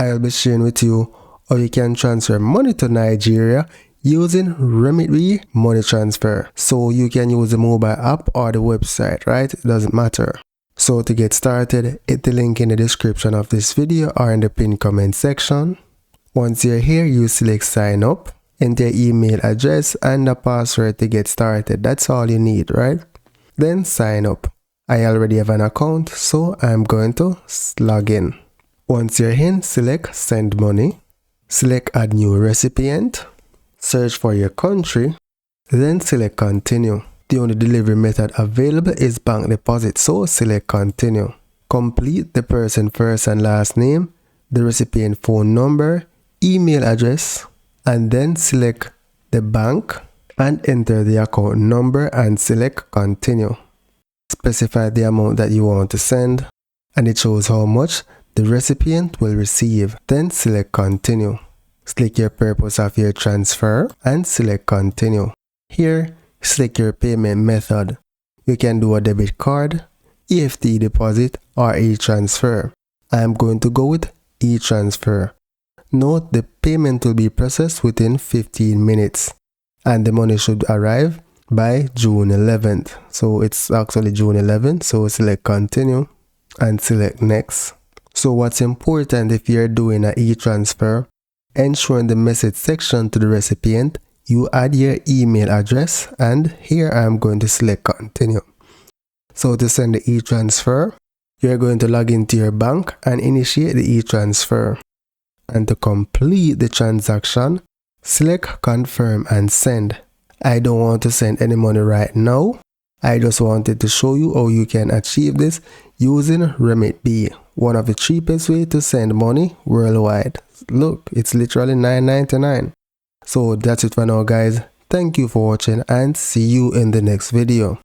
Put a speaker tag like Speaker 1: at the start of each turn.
Speaker 1: I'll be sharing with you how you can transfer money to Nigeria using Remitbee money transfer. So you can use the mobile app or the website, right? It doesn't matter. So to get started, hit the link in the description of this video or in the pinned comment section. Once you're here, you select sign up, enter your email address and the password to get started. That's all you need, right? Then sign up. I already have an account, so I'm going to log in. Once you're in, select send money, select add new recipient, search for your country, then select continue. The only delivery method available is bank deposit, so select continue. Complete the person first and last name, the recipient phone number, email address, and then select the bank and enter the account number and select continue. Specify the amount that you want to send and it shows how much the recipient will receive. Then select continue. Select your purpose of your transfer and select continue. Here, select your payment method. You can do a debit card, EFT deposit or e-transfer. I am going to go with e-transfer. Note the payment will be processed within 15 minutes and the money should arrive by June 11th. So it's actually June 11th. So select continue and select next. So what's important if you're doing an e-transfer, ensure in the message section to the recipient, you add your email address and here I'm going to select continue. So to send the e-transfer, you're going to log into your bank and initiate the e-transfer. And to complete the transaction, select confirm and send. I don't want to send any money right now. I just wanted to show you how you can achieve this using Remitbee, one of the cheapest ways to send money worldwide. Look, it's literally $9.99. So that's it for now guys. Thank you for watching and see you in the next video.